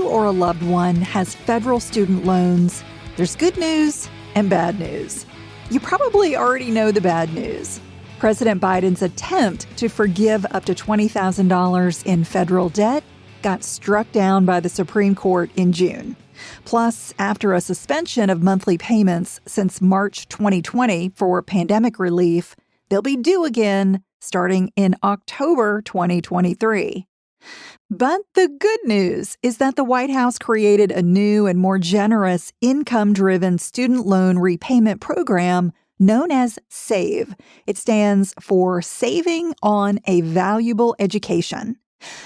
you or a loved one has federal student loans, there's good news and bad news. You probably already know the bad news. President Biden's attempt to forgive up to $20,000 in federal debt got struck down by the Supreme Court in June. Plus, after a suspension of monthly payments since March 2020 for pandemic relief, they'll be due again starting in October 2023. But the good news is that the White House created a new and more generous income-driven student loan repayment program known as SAVE. It stands for Saving on a Valuable Education.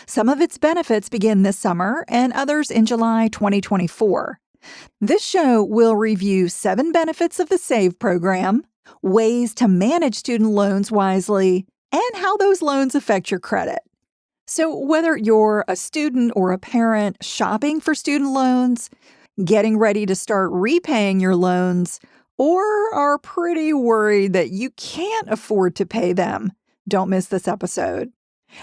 Some of its benefits begin this summer and others in July 2024. This show will review 7 benefits of the SAVE program, ways to manage student loans wisely, and how those loans affect your credit. So whether you're a student or a parent shopping for student loans, getting ready to start repaying your loans, or are pretty worried that you can't afford to pay them, don't miss this episode.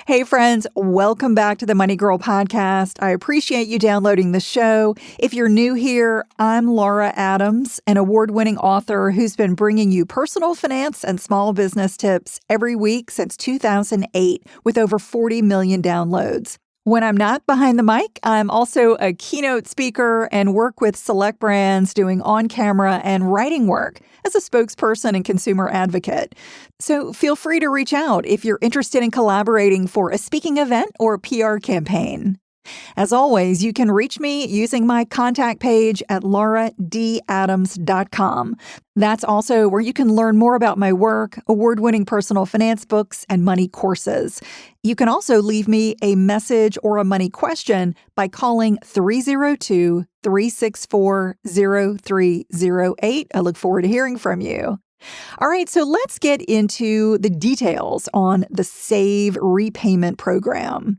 Hey friends, welcome back to the Money Girl podcast. I appreciate you downloading the show. If you're new here, I'm Laura Adams, an award-winning author who's been bringing you personal finance and small business tips every week since 2008 with over 40 million downloads. When I'm not behind the mic, I'm also a keynote speaker and work with select brands doing on-camera and writing work as a spokesperson and consumer advocate. So feel free to reach out if you're interested in collaborating for a speaking event or PR campaign. As always, you can reach me using my contact page at lauradadams.com. That's also where you can learn more about my work, award-winning personal finance books, and money courses. You can also leave me a message or a money question by calling 302-364-0308. I look forward to hearing from you. All right, so let's get into the details on the SAVE repayment program.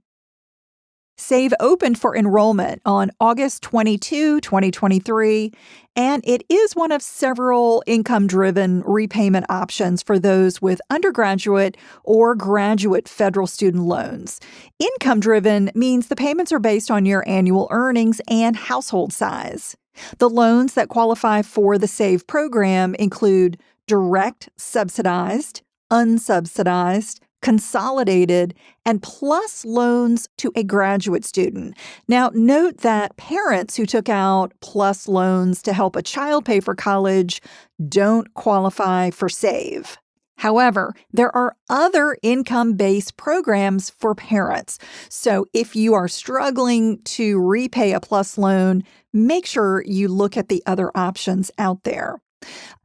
SAVE opened for enrollment on August 22, 2023, and it is one of several income-driven repayment options for those with undergraduate or graduate federal student loans. Income-driven means the payments are based on your annual earnings and household size. The loans that qualify for the SAVE program include direct subsidized, unsubsidized, consolidated, and plus loans to a graduate student. Now, note that parents who took out plus loans to help a child pay for college don't qualify for SAVE. However, there are other income-based programs for parents. So if you are struggling to repay a plus loan, make sure you look at the other options out there.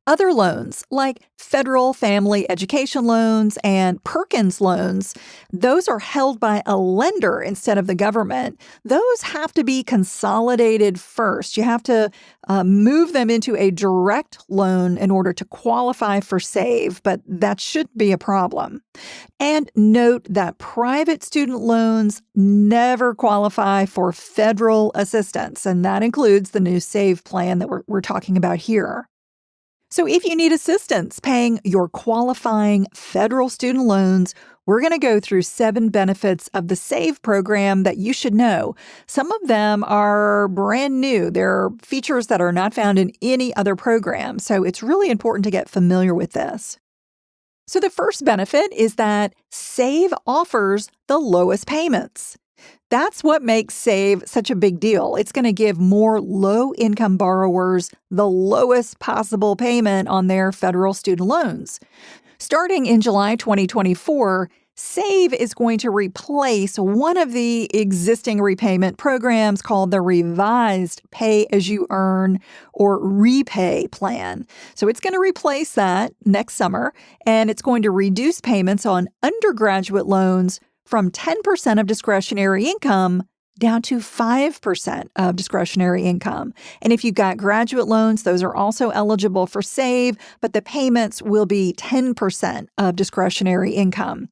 Other loans, like federal family education loans and Perkins loans, those are held by a lender instead of the government. Those have to be consolidated first. You have to move them into a direct loan in order to qualify for SAVE, but that shouldn't be a problem. And note that private student loans never qualify for federal assistance, and that includes the new SAVE plan that we're talking about here. So if you need assistance paying your qualifying federal student loans, we're going to go through 7 benefits of the SAVE program that you should know. Some of them are brand new. They're features that are not found in any other program. So it's really important to get familiar with this. So the first benefit is that SAVE offers the lowest payments. That's what makes SAVE such a big deal. It's going to give more low-income borrowers the lowest possible payment on their federal student loans. Starting in July 2024, SAVE is going to replace one of the existing repayment programs called the Revised Pay-as-you-earn or REPAY plan. So it's going to replace that next summer, and it's going to reduce payments on undergraduate loans from 10% of discretionary income down to 5% of discretionary income. And if you've got graduate loans, those are also eligible for SAVE, but the payments will be 10% of discretionary income.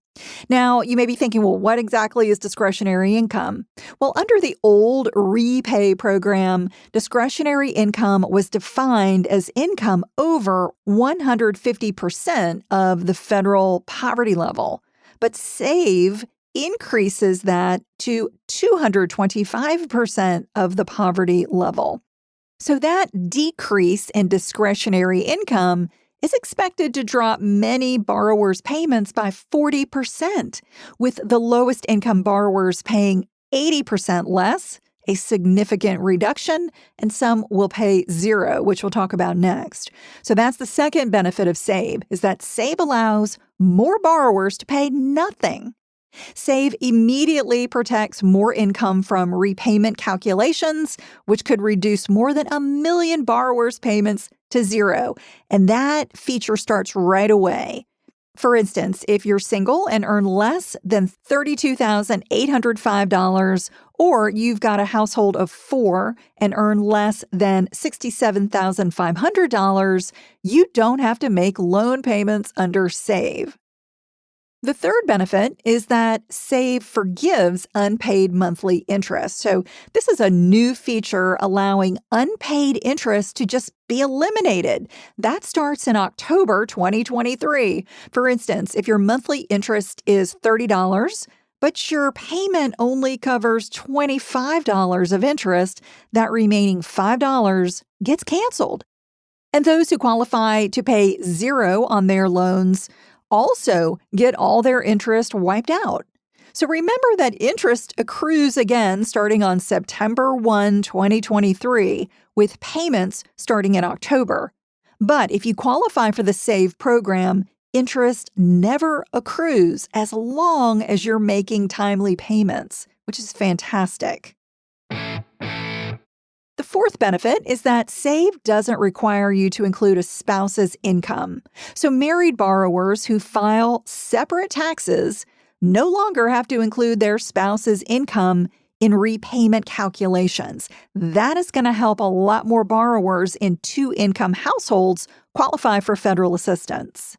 Now, you may be thinking, well, what exactly is discretionary income? Well, under the old REPAY program, discretionary income was defined as income over 150% of the federal poverty level. But SAVE increases that to 225% of the poverty level. So that decrease in discretionary income is expected to drop many borrowers' payments by 40%, with the lowest income borrowers paying 80% less, a significant reduction, and some will pay zero, which we'll talk about next. So that's the second benefit of SAVE, is that SAVE allows more borrowers to pay nothing. SAVE immediately protects more income from repayment calculations, which could reduce more than 1 million borrowers' payments to zero. And that feature starts right away. For instance, if you're single and earn less than $32,805, or you've got a household of 4 and earn less than $67,500, you don't have to make loan payments under SAVE. The third benefit is that SAVE forgives unpaid monthly interest. So this is a new feature allowing unpaid interest to just be eliminated. That starts in October 2023. For instance, if your monthly interest is $30, but your payment only covers $25 of interest, that remaining $5 gets canceled. And those who qualify to pay zero on their loans also get all their interest wiped out. So remember that interest accrues again starting on September 1, 2023, with payments starting in October. But if you qualify for the SAVE program, interest never accrues as long as you're making timely payments, which is fantastic. The fourth benefit is that SAVE doesn't require you to include a spouse's income. So married borrowers who file separate taxes no longer have to include their spouse's income in repayment calculations. That is going to help a lot more borrowers in two-income households qualify for federal assistance.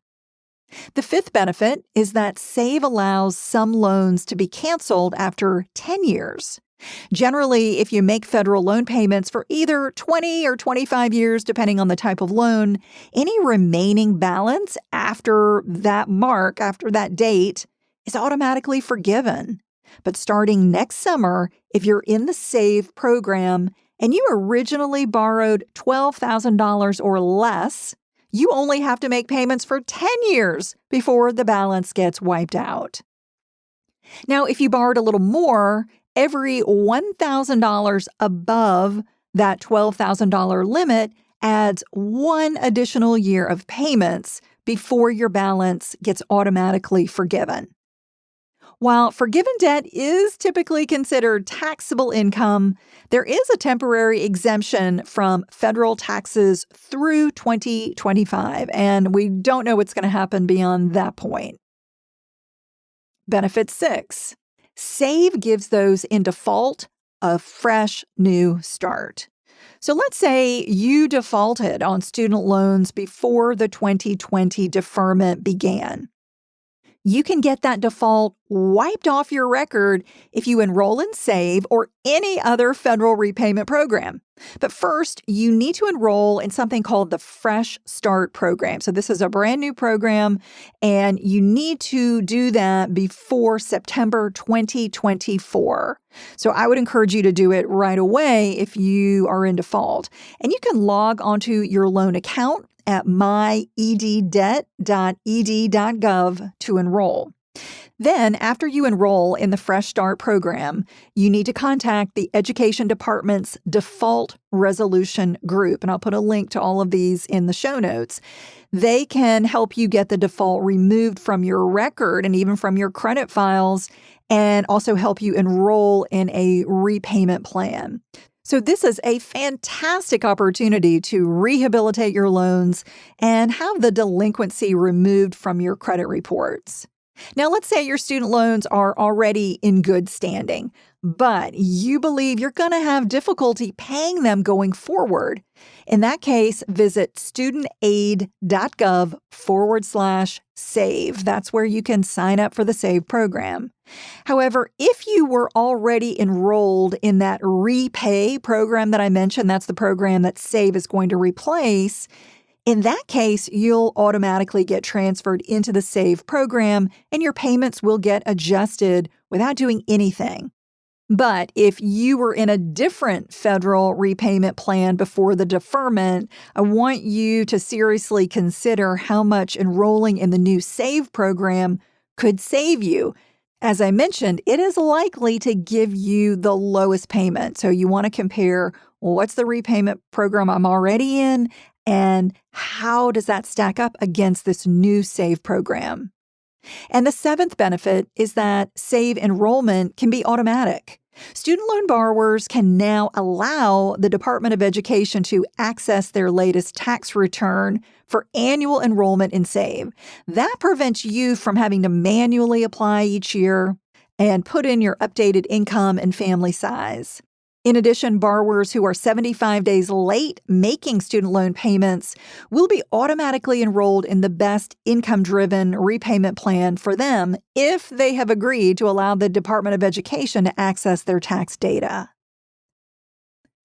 The fifth benefit is that SAVE allows some loans to be canceled after 10 years. Generally, if you make federal loan payments for either 20 or 25 years, depending on the type of loan, any remaining balance after that mark, after that date, is automatically forgiven. But starting next summer, if you're in the SAVE program and you originally borrowed $12,000 or less, you only have to make payments for 10 years before the balance gets wiped out. Now, if you borrowed a little more, every $1,000 above that $12,000 limit adds one additional year of payments before your balance gets automatically forgiven. While forgiven debt is typically considered taxable income, there is a temporary exemption from federal taxes through 2025, and we don't know what's going to happen beyond that point. Benefit 6. SAVE gives those in default a fresh new start. So let's say you defaulted on student loans before the 2020 deferment began. You can get that default wiped off your record if you enroll in SAVE or any other federal repayment program. But first, you need to enroll in something called the Fresh Start program. So this is a brand new program, and you need to do that before September 2024. So I would encourage you to do it right away if you are in default. And you can log onto your loan account at myeddebt.ed.gov to enroll. Then, after you enroll in the Fresh Start program, you need to contact the Education Department's Default Resolution Group, and I'll put a link to all of these in the show notes. They can help you get the default removed from your record and even from your credit files, and also help you enroll in a repayment plan. So this is a fantastic opportunity to rehabilitate your loans and have the delinquency removed from your credit reports. Now, let's say your student loans are already in good standing, but you believe you're going to have difficulty paying them going forward. In that case, visit studentaid.gov/save. That's where you can sign up for the SAVE program. However, if you were already enrolled in that repay program that I mentioned, that's the program that SAVE is going to replace, In that case, you'll automatically get transferred into the SAVE program and your payments will get adjusted without doing anything. But if you were in a different federal repayment plan before the deferment, I want you to seriously consider how much enrolling in the new SAVE program could save you. As I mentioned, it is likely to give you the lowest payment. So you want to compare, well, what's the repayment program I'm already in, and how does that stack up against this new SAVE program? And the seventh benefit is that SAVE enrollment can be automatic. Student loan borrowers can now allow the Department of Education to access their latest tax return for annual enrollment in SAVE. That prevents you from having to manually apply each year and put in your updated income and family size. In addition, borrowers who are 75 days late making student loan payments will be automatically enrolled in the best income-driven repayment plan for them if they have agreed to allow the Department of Education to access their tax data.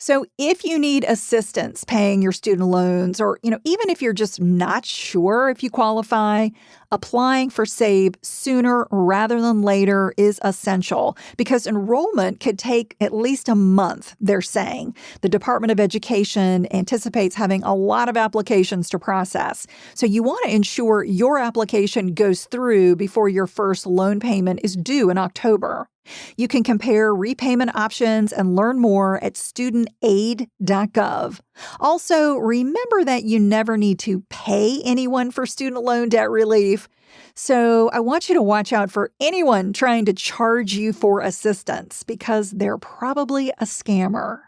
So if you need assistance paying your student loans, or even if you're just not sure if you qualify, applying for SAVE sooner rather than later is essential because enrollment could take at least a month, they're saying. The Department of Education anticipates having a lot of applications to process. So you want to ensure your application goes through before your first loan payment is due in October. You can compare repayment options and learn more at studentaid.gov. Also, remember that you never need to pay anyone for student loan debt relief. So I want you to watch out for anyone trying to charge you for assistance because they're probably a scammer.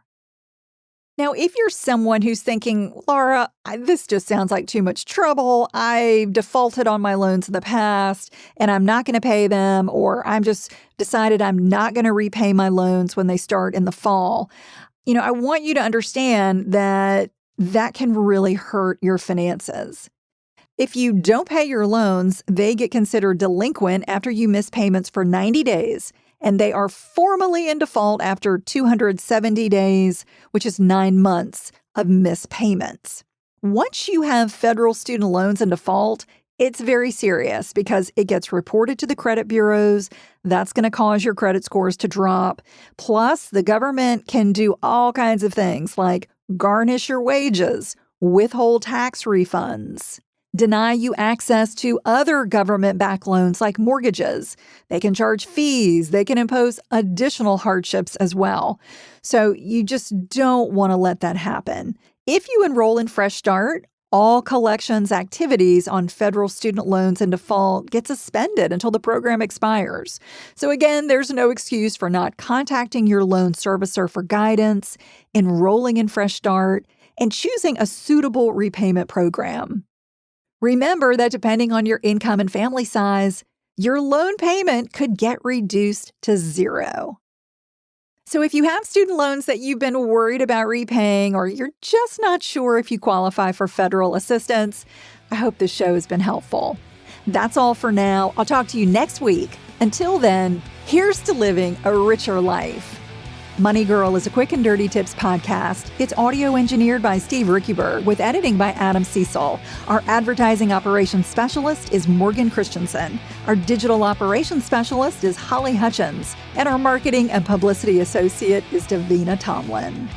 Now, if you're someone who's thinking, Laura, this just sounds like too much trouble. I've defaulted on my loans in the past and I'm not going to pay them, or I'm just decided I'm not going to repay my loans when they start in the fall. I want you to understand that that can really hurt your finances. If you don't pay your loans, they get considered delinquent after you miss payments for 90 days. And they are formally in default after 270 days, which is 9 months of missed payments. Once you have federal student loans in default, it's very serious because it gets reported to the credit bureaus. That's going to cause your credit scores to drop. Plus, the government can do all kinds of things like garnish your wages, withhold tax refunds, deny you access to other government-backed loans like mortgages. They can charge fees. They can impose additional hardships as well. So you just don't want to let that happen. If you enroll in Fresh Start, all collections activities on federal student loans in default get suspended until the program expires. So again, there's no excuse for not contacting your loan servicer for guidance, enrolling in Fresh Start, and choosing a suitable repayment program. Remember that depending on your income and family size, your loan payment could get reduced to zero. So if you have student loans that you've been worried about repaying, or you're just not sure if you qualify for federal assistance, I hope this show has been helpful. That's all for now. I'll talk to you next week. Until then, here's to living a richer life. Money Girl is a quick and dirty tips podcast. It's audio engineered by Steve Rickyberg with editing by Adam Cecil. Our advertising operations specialist is Morgan Christensen. Our digital operations specialist is Holly Hutchins. And our marketing and publicity associate is Davina Tomlin.